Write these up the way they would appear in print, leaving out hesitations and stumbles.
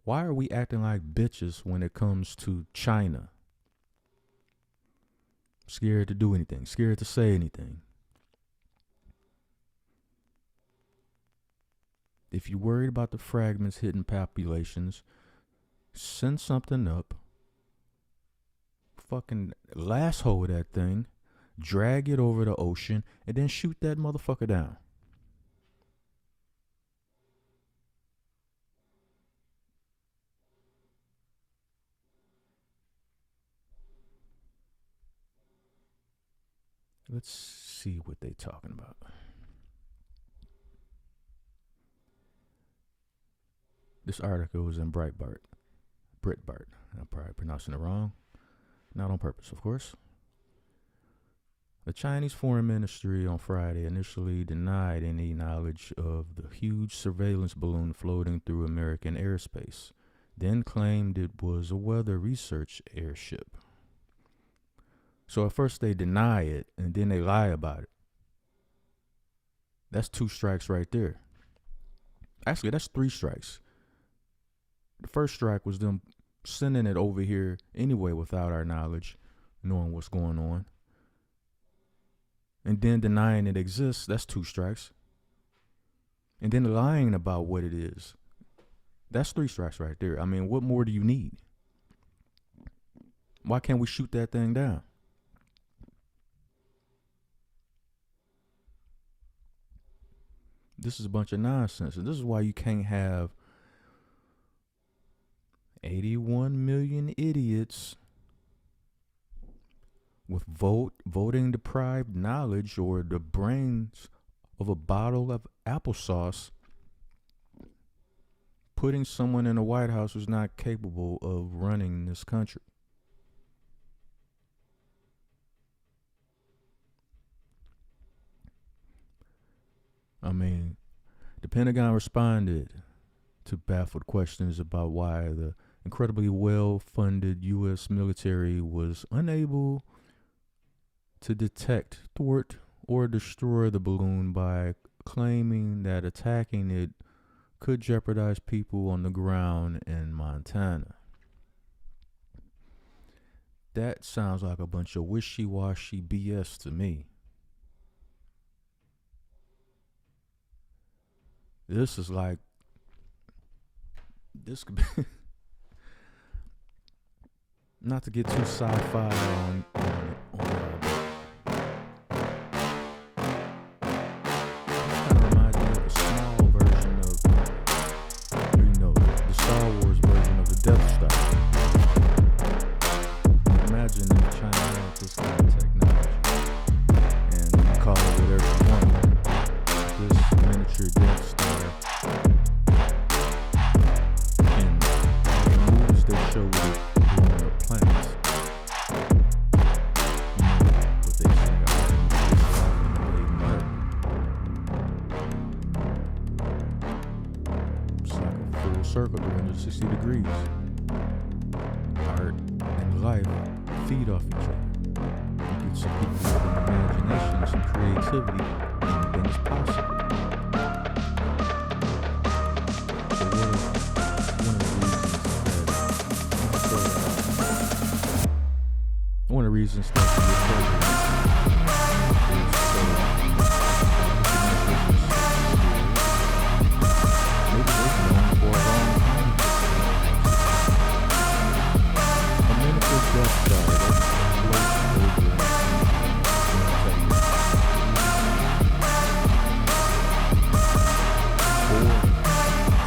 Why are we acting like bitches when it comes to China? Scared to do anything, scared to say anything. If you're worried about the fragments hitting populations, send something up, fucking lasso hold that thing, drag it over the ocean, and then shoot that motherfucker down. Let's see what they talking about. This article was in Breitbart. I'm probably pronouncing it wrong. Not on purpose, of course. The Chinese Foreign Ministry on Friday initially denied any knowledge of the huge surveillance balloon floating through American airspace, then claimed it was a weather research airship. So at first they deny it, and then they lie about it. That's 2 strikes right there. Actually, that's 3 strikes. The first strike was them sending it over here anyway without our knowledge, knowing what's going on. And then denying it exists, that's 2 strikes. And then lying about what it is, that's 3 strikes right there. I mean, what more do you need? Why can't we shoot that thing down? This is a bunch of nonsense. And this is why you can't have 81 million idiots with voting deprived knowledge or the brains of a bottle of applesauce putting someone in the White House who's not capable of running this country. I mean, the Pentagon responded to baffled questions about why the incredibly well-funded U.S. military was unable to detect, thwart, or destroy the balloon by claiming that attacking it could jeopardize people on the ground in Montana. That sounds like a bunch of wishy-washy BS to me. This is like, this could be, not to get too sci-fi on kind of reminds me of a small version of, the Star Wars version of the Death Star. Imagine if China had this kind of technology, and you call it whatever you want. This miniature Death Star, and the movies they show it blowing up planets. What they say, it's like a full circle, 360 degrees. Art and life feed off each other. You get some people with an imagination, some creativity, anything is possible. One of the reasons that maybe they've known for a long time. A miniature Death Star that floats over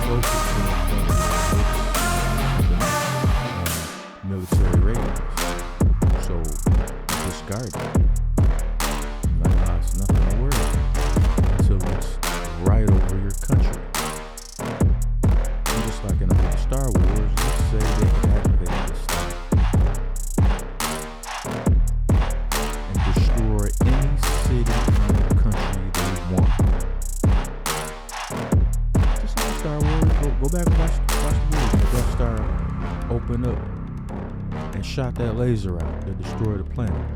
or closer to military radars. So discard it. Like, it's nothing to worry about until it's right over your country. And just like in the Star Wars, let's say they can activate this thing and destroy any city in the country they want. Just like Star Wars, go back and watch the movie. The Death Star opened up and shot that laser out that destroyed the planet.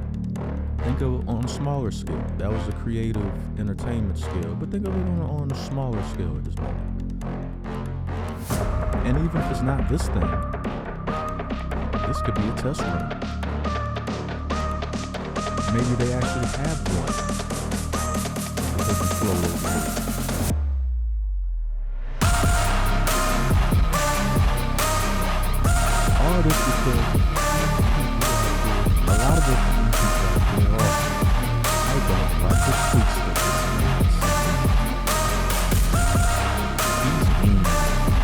Think of it on a smaller scale. That was a creative entertainment scale, but think of it on a smaller scale at this moment. And even if it's not this thing, this could be a test run. Maybe they actually have one that they can float over. All this because a lot of the people out there are, I don't like this tweet stuff. He's mean.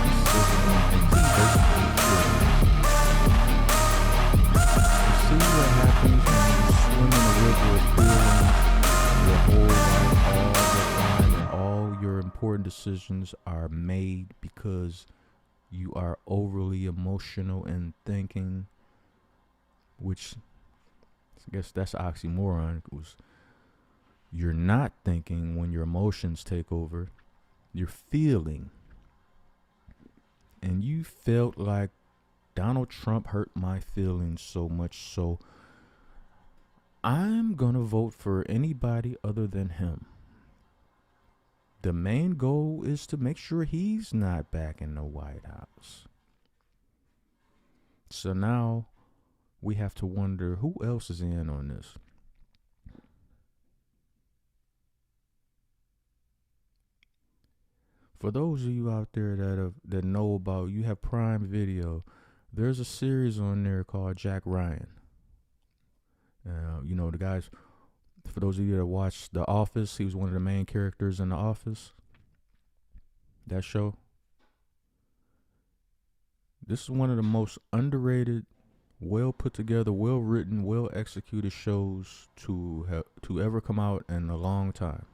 He's basically you see what happens when you swim in a river of feelings your whole life, all the time, and all your important decisions are made because you are overly emotional and thinking, which I guess that's an oxymoron, because you're not thinking when your emotions take over, you're feeling. And you felt like Donald Trump hurt my feelings so much, so I'm gonna vote for anybody other than him. The main goal is to make sure he's not back in the White House. So now we have to wonder who else is in on this. For those of you out there that know about, you have Prime Video, there's a series on there called Jack Ryan. You know, the guys, for those of you that watch The Office, he was one of the main characters in The Office. That show. This is one of the most underrated, well put together, well written, well executed shows to ever come out in a long time.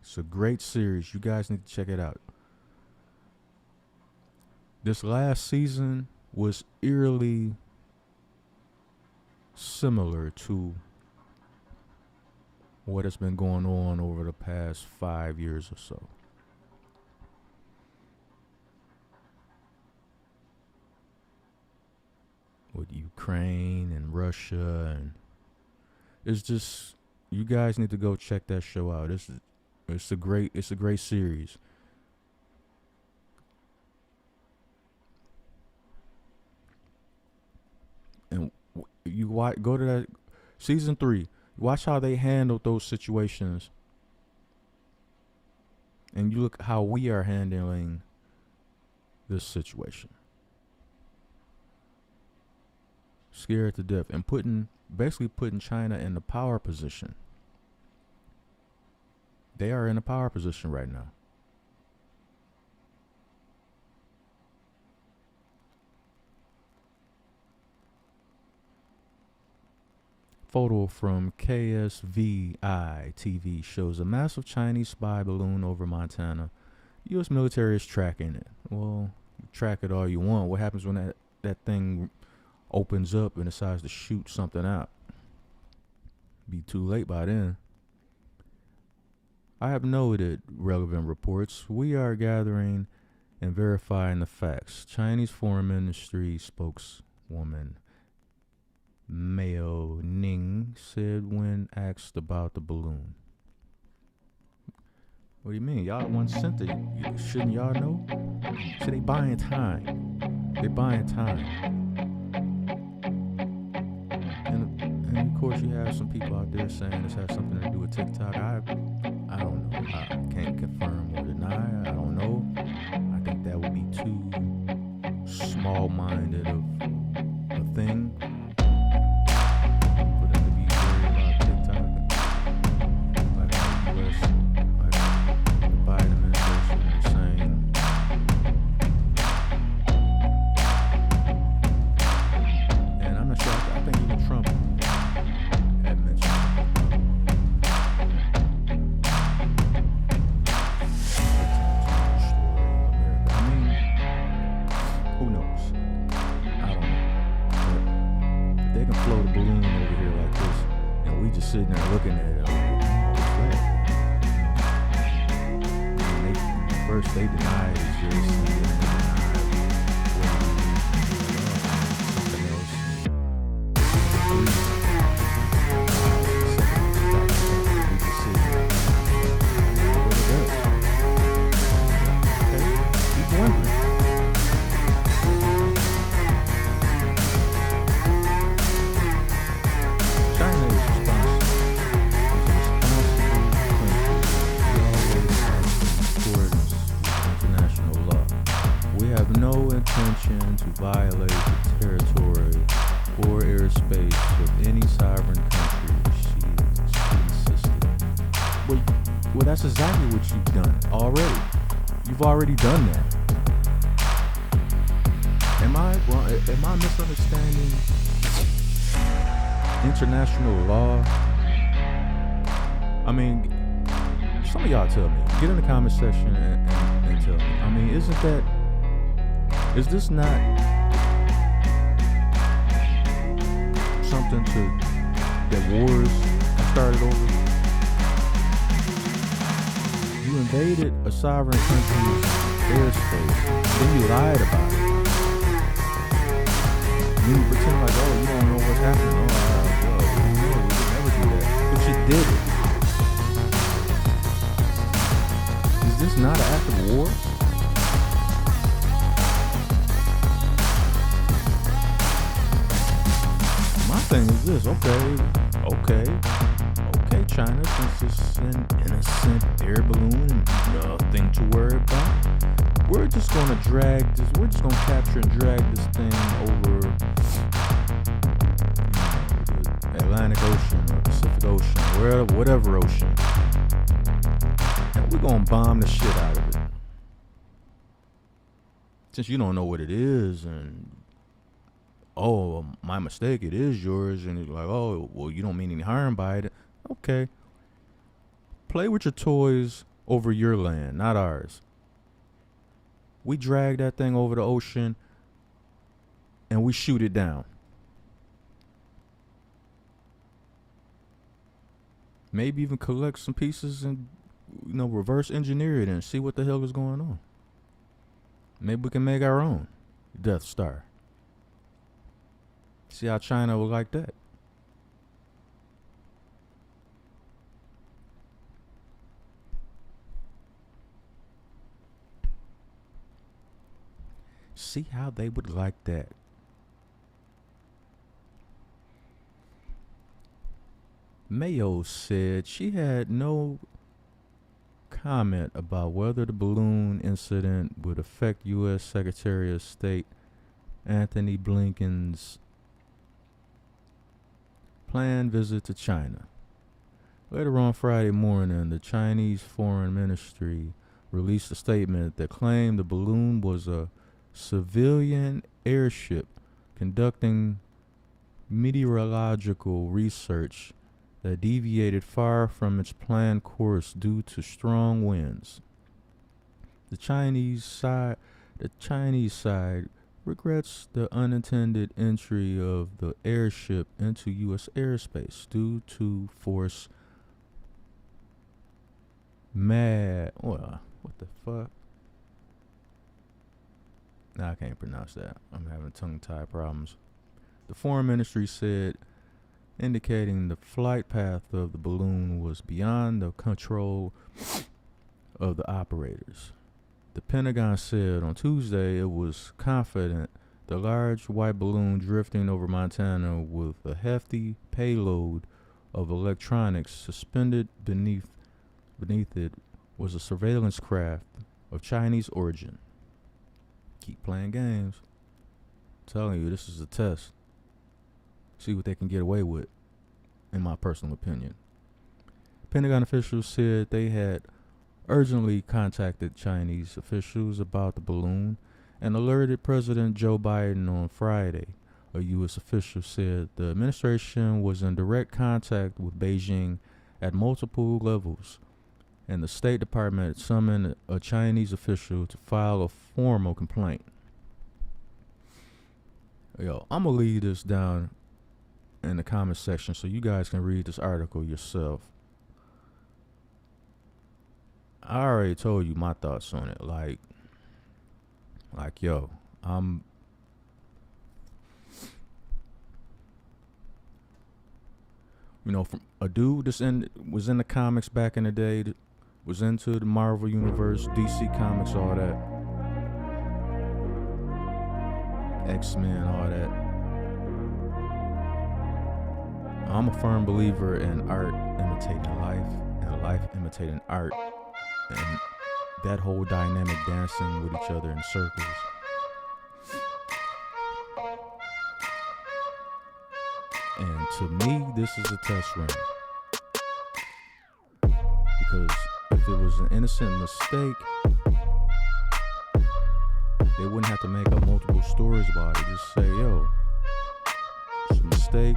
It's a great series. You guys need to check it out. This last season was eerily similar to what has been going on over the past 5 years or so. With Ukraine and Russia, and it's just, you guys need to go check that show out. It's a great series. And you go to that season 3. Watch how they handled those situations, and you look how we are handling this situation. Scared to death, and basically putting China in the power position. They are in a power position right now. Photo from KSVI TV shows a massive Chinese spy balloon over Montana. U.S. military is tracking it. Well, track it all you want. What happens when that thing opens up and decides to shoot something out? Be too late by then. I have noted relevant reports. We are gathering and verifying the facts. Chinese Foreign Ministry spokeswoman Mao Ning said when asked about the balloon. What do you mean? Y'all one sent it. Shouldn't y'all know? So they buying time. They're buying time. And of course you have some people out there saying this has something to do with TikTok. I don't know. I can't confirm or deny. I don't know. I think that would be too small-minded of a thing for them to be worried about TikTok. Like how the US, like the Biden administration is saying. And I'm not sure. I think even Trump had mentioned who knows? I don't know. But if they can float a balloon over here like this, and we just sitting there looking at it, first they deny it's just, and then they deny something else. We just sit here. What it does. Okay? Keep wondering. airspace of any sovereign country, she insisted. Well, that's exactly what you've done already. You've already done that. Am I wrong? Am I misunderstanding international law? I mean, some of y'all tell me. Get in the comment section and tell me. I mean, is this not something that wars have started over? You invaded a sovereign country's airspace, then you lied about it. You pretend like, oh, you don't know what's happening. Oh, we don't know. We would never do that. But you did it. Is this not an act of war? My thing is this. Okay, China, since it's an innocent air balloon, nothing to worry about. We're just gonna capture and drag this thing over the Atlantic Ocean or Pacific Ocean, whatever ocean. And we're gonna bomb the shit out of it. Since you don't know what it is, and oh, my mistake, it is yours, and it's like, oh, well, you don't mean any harm by it. Okay. Play with your toys over your land, not ours. We drag that thing over the ocean and we shoot it down. Maybe even collect some pieces and reverse engineer it and see what the hell is going on. Maybe we can make our own Death Star. See how China would like that. See how they would like that. Mayo said she had no comment about whether the balloon incident would affect U.S. Secretary of State Anthony Blinken's planned visit to China. Later on Friday morning, the Chinese Foreign Ministry released a statement that claimed the balloon was a civilian airship conducting meteorological research that deviated far from its planned course due to strong winds. The Chinese side regrets the unintended entry of the airship into U.S. airspace due to force what the fuck? Nah, I can't pronounce that. I'm having tongue-tie problems. The Foreign Ministry said, indicating the flight path of the balloon was beyond the control of the operators. The Pentagon said on Tuesday it was confident the large white balloon drifting over Montana with a hefty payload of electronics suspended beneath it was a surveillance craft of Chinese origin. Keep playing games. I'm telling you, this is a test. See what they can get away with, in my personal opinion. Pentagon officials said they had urgently contacted Chinese officials about the balloon and alerted President Joe Biden on Friday. A U.S. official said the administration was in direct contact with Beijing at multiple levels, and the State Department summoned a Chinese official to file a formal complaint. Yo, I'm going to leave this down in the comment section so you guys can read this article yourself. I already told you my thoughts on it. Like yo, from a dude was in the comics back in the day, was into the Marvel Universe, DC Comics, all that, X-Men, all that. I'm a firm believer in art imitating life and life imitating art, and that whole dynamic dancing with each other in circles. And to me, this is a test run. Because if it was an innocent mistake, they wouldn't have to make up multiple stories about it. Just say, yo, it's a mistake.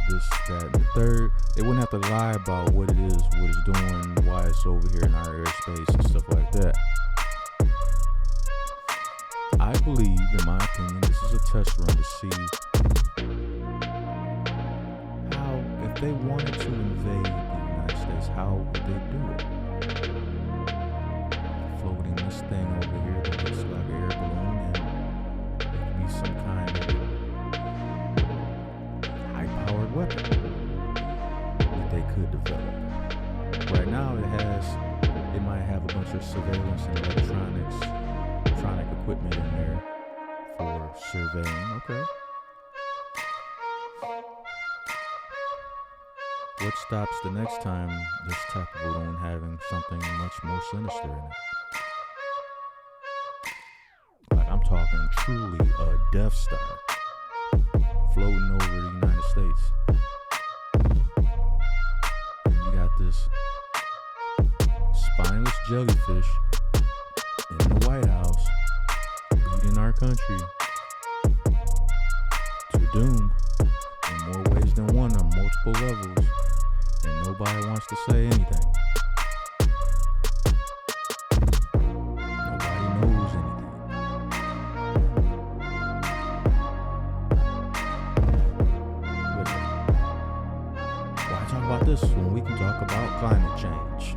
This, that, and the third. They wouldn't have to lie about what it is, what it's doing, why it's over here in our airspace and stuff like that. I believe, in my opinion, this is a test run to see how, if they wanted to invade the United States, how would they do it? Floating this thing over here that looks like an air balloon, and it could be some kind of high-powered weapon that they could develop. Right now, it might have a bunch of surveillance and electronic equipment in there for surveying. Okay. What stops the next time this type of balloon having something much more sinister in it? Like, I'm talking truly a Death Star floating over the United States. And you got this spineless jellyfish in the White House leading our country to doom in more ways than one on multiple levels, and nobody wants to say anything. Nobody knows anything. But why talk about this when we can talk about climate change?